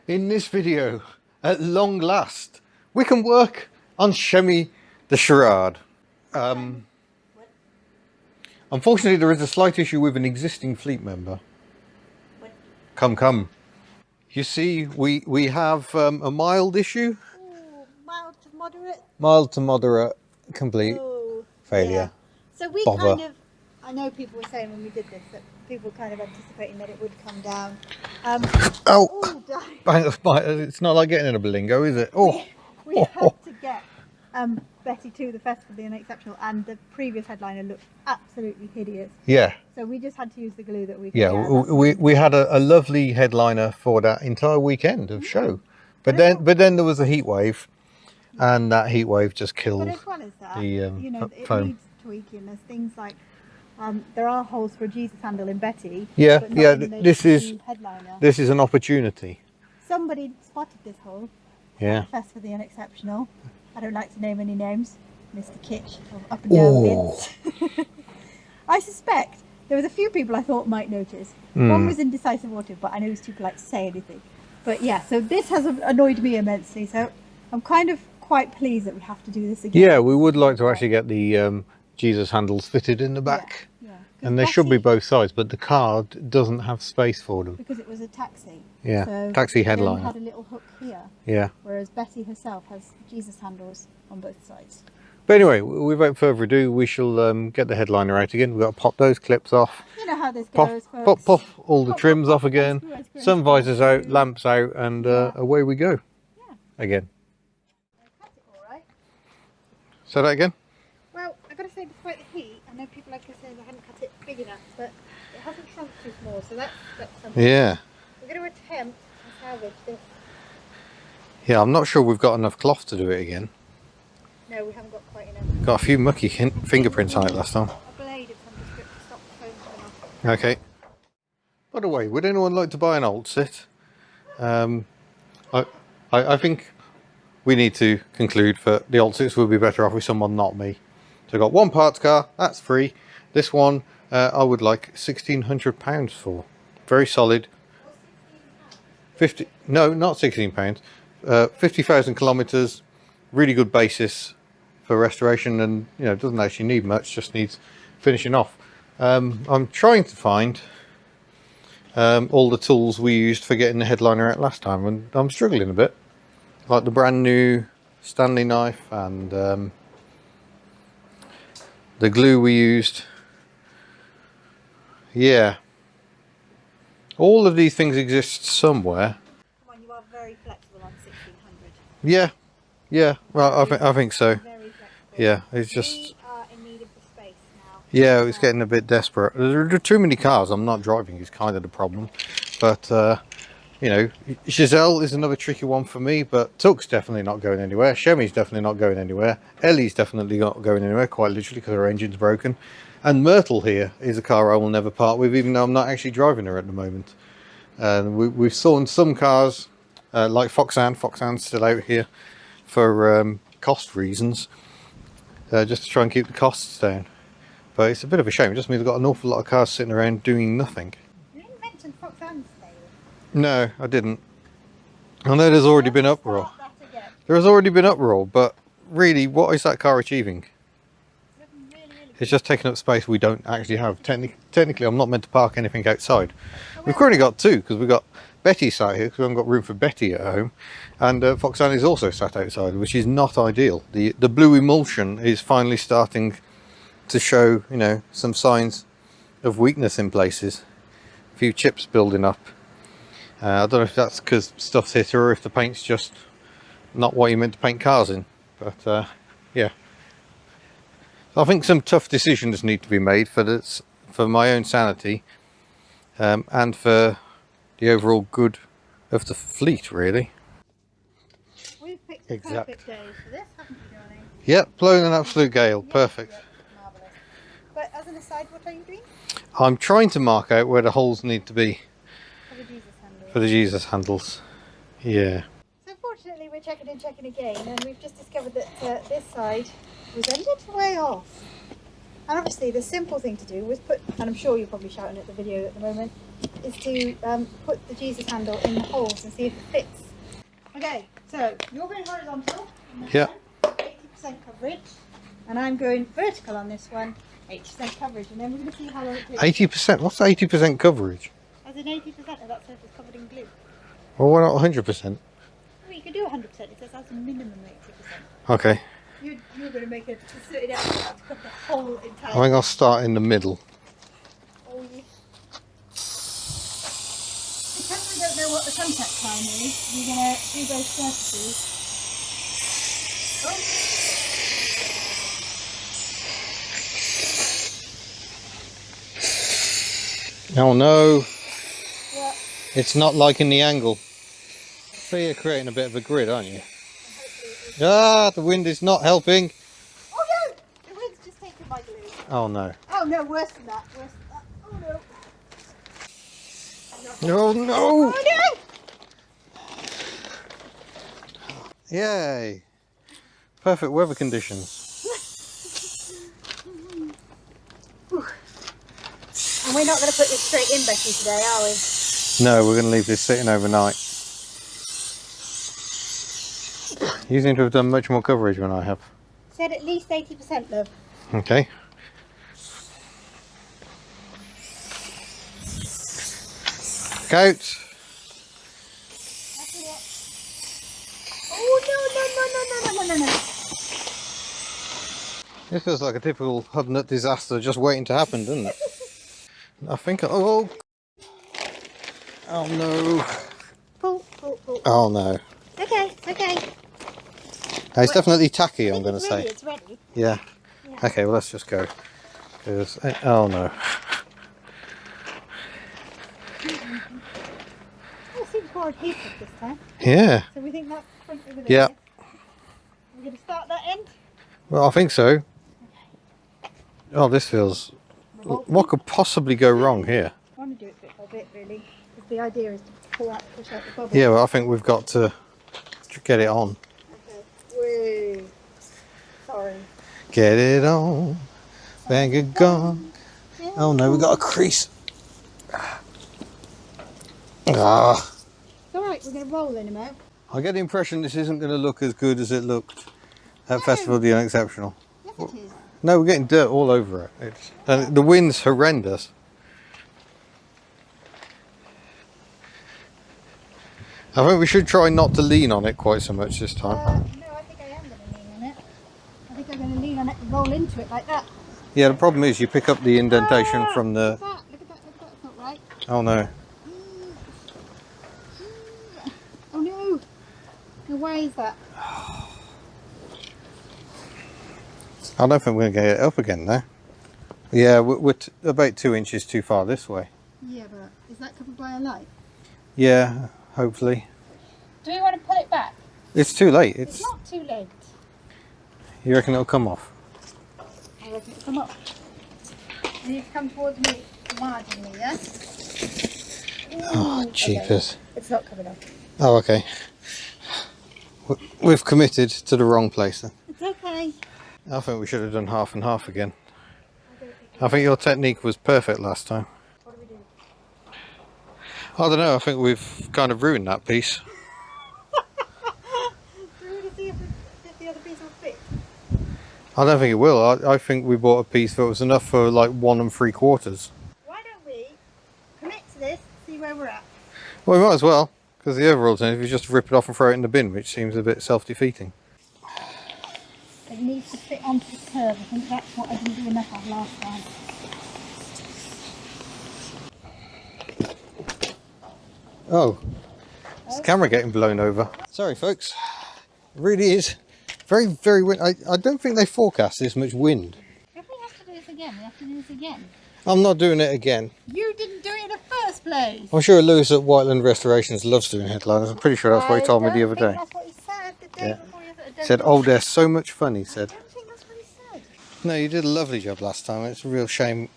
In this video, at long last, we can work on Shemi the Charade. Unfortunately, there is a slight issue with an existing fleet member. Come. You see, we have a mild issue. Ooh, mild to moderate. Mild to moderate complete failure. Yeah. So we kind of, I know people were saying when we did this that people were kind of anticipating that it would come down. It's not like getting in a bilingo, is it? We had to get Betty to the Festival of the Unexceptional, and the previous headliner looked absolutely hideous. Yeah. So we just had to use the glue that we could. Yeah, we had a lovely headliner for that entire weekend of show, but then there was a heat wave, and that heat wave just killed. But as well as that, you know, it foam. needs tweaking. There's things like there are holes for a Jesus handle in Betty. Yeah, but not yeah. in the This is an opportunity. Somebody spotted this hole. Yeah. At the Fest for the Unexceptional. I don't like to name any names. Mr. Kitsch of Up and Down Bits. I suspect there was a few people I thought might notice. One was indecisive water, but I know he was too polite to say anything. But yeah, so this has annoyed me immensely. So I'm kind of quite pleased that we have to do this again. Yeah, we would like to actually get the Jesus handles fitted in the back. Yeah. And they should be both sides, but the car doesn't have space for them. Because it was a taxi. Yeah, so taxi headliner. It had a little hook here. Yeah. Whereas Betty herself has Jesus handles on both sides. But anyway, without further ado, we shall get the headliner out again. We've got to pop those clips off. You know how this goes, folks. Pop all the trims off again. Sun visors out, lamps out, and away we go. Yeah. Again. I cut it all right. Say that again? Well, I've got to say, despite the heat, I know people like to say I hadn't cut it big enough, but it hasn't shrunk too small, so that's something. Yeah. We're going to attempt to salvage this. Yeah, I'm not sure we've got enough cloth to do it again. No, we haven't got quite enough. Got a few mucky fingerprints on it last time. A blade of some description to stop the foam coming off. Okay. By the way, would anyone like to buy an alt sit? I think we need to conclude that the alt sits would be better off with someone not me. So I've got one parts car, that's free. This one I would like £1,600 for. Very solid. 50, no, not £16. 50,000 kilometres, really good basis for restoration, and it doesn't actually need much, just needs finishing off. I'm trying to find all the tools we used for getting the headliner out last time, and I'm struggling a bit. Like the brand new Stanley knife and the glue we used. Yeah. All of these things exist somewhere. Come on, you are very flexible on 1600. Yeah. Well, I think so. Very flexible. Yeah, it's just. We are in need of the space now. Yeah, it's getting a bit desperate. There are too many cars. I'm not driving is kind of the problem. But Giselle is another tricky one for me. But Tuck's definitely not going anywhere. Shemi's definitely not going anywhere. Ellie's definitely not going anywhere, quite literally, because her engine's broken. And Myrtle here is a car I will never part with, even though I'm not actually driving her at the moment. And we've sold some cars, like Foxanne. Foxanne's still out here for cost reasons, just to try and keep the costs down. But it's a bit of a shame. It just means we've got an awful lot of cars sitting around doing nothing. You didn't mention Foxanne's sale. No, I didn't. I know there's already been uproar. There has already been uproar, but really, what is that car achieving? It's just taking up space we don't actually have. Technically, I'm not meant to park anything outside. We've currently got two, because we've got Betty sat here, because we haven't got room for Betty at home. And Foxanne is also sat outside, which is not ideal. The blue emulsion is finally starting to show, some signs of weakness in places. A few chips building up. I don't know if that's because stuff's hit her, or if the paint's just not what you're meant to paint cars in. But, yeah. I think some tough decisions need to be made for my own sanity, and for the overall good of the fleet, really. We've picked a perfect day for this, haven't we, Johnny? Yep, blowing an absolute gale. Yep, perfect. Yep, marvellous. But as an aside, what are you doing? I'm trying to mark out where the holes need to be for the Jesus handles. For the Jesus handles. Yeah. So fortunately, we're checking again, and we've just discovered that this side was a little way off. And obviously the simple thing to do was put, and I'm sure you're probably shouting at the video at the moment, is to put the Jesus handle in the holes and see if it fits Okay, so you're going horizontal. Yeah. 80% coverage. And I'm going vertical on this one. 80% coverage. And then we're going to see how long it takes. 80%? What's 80% coverage? As in 80% of that surface covered in glue. Well, why not 100%? Well, you can do 100%. It says that's a minimum 80%. Okay. You're going to make a certain effort to cover the whole entire. I think I'll start in the middle. Oh, yeah. Because we don't know what the contact time is, we're going to do those surfaces. Oh no, What? it's not liking the angle. So you're creating a bit of a grid, aren't you? Ah, the wind is not helping. Oh no! The wind's just taken my glue. Oh no. Oh no, worse than that. Worse than that. Oh no. Oh no! Oh no! Yay! Perfect weather conditions. And we're not going to put this straight in, Becky, today, are we? No, we're going to leave this sitting overnight. You seem to have done much more coverage than I have. Said at least 80%, love. Okay. Out. Oh no. This feels like a typical HubNut disaster just waiting to happen, doesn't it? I think. Oh. Oh no. Pull. Oh no. Okay, it's okay. It's definitely tacky, I'm going to say. It's ready. Yeah. Okay, well let's just go. 'Cause, oh no. Oh, it seems more adhesive this time. Yeah. So we think that's front over there. Yeah. We're going to start that end. Well, I think so. Oh, this feels... What could possibly go wrong here? I want to do it bit by bit, really. Because the idea is to push out the bubble. Yeah, well, I think we've got to get it on. Okay. Wait. Sorry. Get it on. Bang a gong. Oh no, we got a crease. Ah. It's alright, we're going to roll in a moment. I get the impression this isn't going to look as good as it looked at Festival of the Unexceptional. Yes, it is. No, we're getting dirt all over it. And the wind's horrendous. I think we should try not to lean on it quite so much this time. No, I think I am going to lean on it. I think I'm going to lean on it and roll into it like that. Yeah, the problem is you pick up the indentation from the... Look at that, it's not right. Oh no. Oh no! No, why is that? I don't think we're going to get it up again now. Yeah, we're about 2 inches too far this way. Yeah, but is that covered by a light? Yeah, hopefully. Do we want to pull it back? It's too late. It's not too late. You reckon it'll come off? I reckon it'll come up. You need to come towards me marginally, yeah? Oh, jeepers. Okay. It's not coming off. Oh, okay. We've committed to the wrong place then. It's okay. I think we should have done half and half again. I think your technique was perfect last time. What do we do? I don't know, I think we've kind of ruined that piece. Do we want to see if the other piece will fit? I don't think it will. I think we bought a piece that was enough for like 1 3/4. Why don't we commit to this, see where we're at? Well, we might as well, because the other alternative is just rip it off and throw it in the bin, which seems a bit self-defeating. It needs to fit onto the curve. I think that's what I didn't do enough of last time. Oh, is the camera getting blown over? Sorry folks, it really is very wind. I don't think they forecast this much wind. If we have to do this again, we have to do this again. I'm not doing it again. You didn't do it in the first place. I'm sure Lewis at Whiteland Restorations loves doing headliners. I'm pretty sure that's what he told me the other day. That's what he said the day before yesterday. He said, oh, they're so much fun, he said. I don't think that's what he said. No, you did a lovely job last time. It's a real shame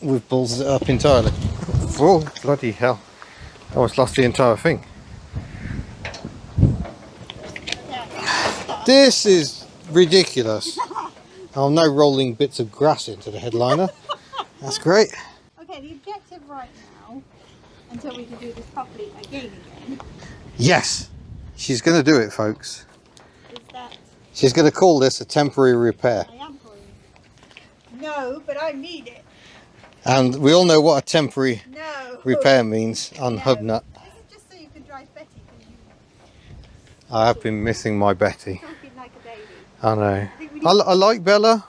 we've balls it up entirely. Oh, bloody hell. I almost lost the entire thing. This is ridiculous. Oh, no rolling bits of grass into the headliner. That's great. Okay, the objective right now, until we can do this properly again. Yes. She's going to do it, folks. Is that... She's going to call this a temporary repair. I am calling it. No, but I need it. And we all know what a temporary No. repair means on No. HubNut. This is just so you can drive Betty. I have been missing my Betty. Talking like a baby. I know. I think we need I like Bella,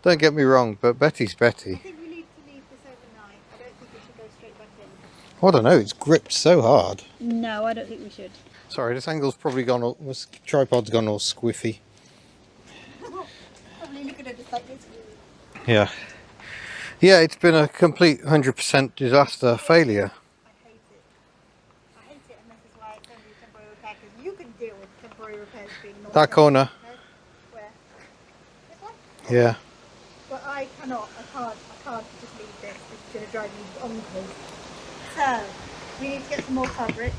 don't get me wrong, but Betty's I Betty. think we need to leave this overnight. I don't think we should go straight back in. I don't know, it's gripped so hard. No, I don't think we should. Sorry, this angle's probably gone all, this tripod's gone all squiffy. Probably looking at us like this. Yeah. Yeah, it's been a complete 100% disaster failure. I hate it. I hate it, and this is why it's only temporary repair, because you can deal with temporary repairs being not That corner. Where? This one? Yeah. But I cannot, I can't just leave this. It's going to drive me bonkers. So, we need to get some more fabric.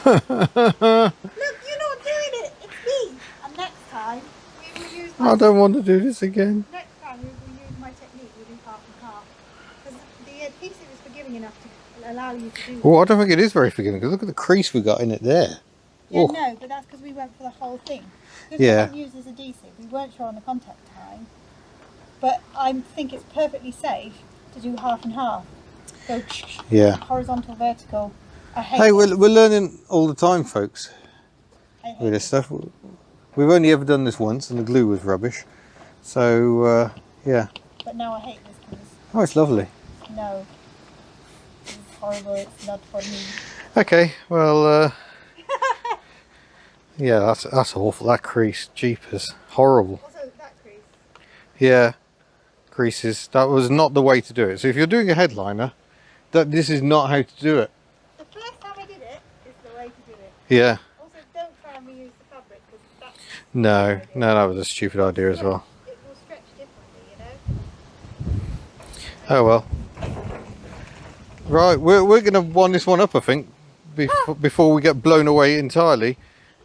Look, you're not doing it. It's me. And next time, we will use my... I don't want to do this again. Next time, we will use my technique. We'll do half and half. Because the adhesive is forgiving enough to allow you to do Oh, I don't think it is very forgiving, because look at the crease we got in it there. Yeah, Oh. no, but that's because we went for the whole thing. Because Yeah. we don't use this adhesive, we weren't sure on the contact time. But I think it's perfectly safe to do half and half. Go Yeah. horizontal, vertical. I hate Hey, it. we're learning all the time, folks, I hate with this it. stuff. We've only ever done this once, and the glue was rubbish. So, yeah. But now I hate this because Oh, it's lovely. no. It's horrible, it's not for me. Okay, well, yeah, that's awful. That crease, jeepers, horrible. Also, that crease. Yeah, creases. That was not the way to do it. So if you're doing a headliner, this is not how to do it. The first time I did it is the way to do it. Yeah. Also, don't try and reuse the fabric because that's... No, that was a stupid idea as well. It will stretch differently, you know? Oh well. Right, we're going to wind this one up, I think, before we get blown away entirely.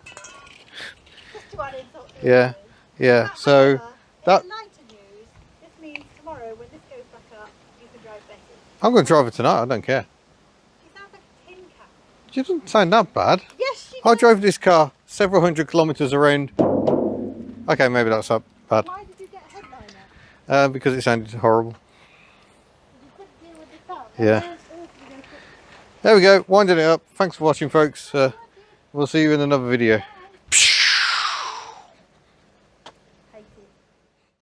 Just to add insult to Yeah, injury. yeah. But So however, that in the lighter news, this means tomorrow when this goes back up, you can drive Betty. I'm going to drive it tonight. I don't care. She sounds like a tin can. She doesn't sound that bad. Yes, she I does. drove this car several hundred kilometres around. Okay, maybe that's not bad. Why did you get a headliner? Because it sounded horrible. You couldn't deal with the sound. Yeah. That sounds awful. You're gonna put- There we go, winding it up. Thanks for watching, folks. We'll see you in another video.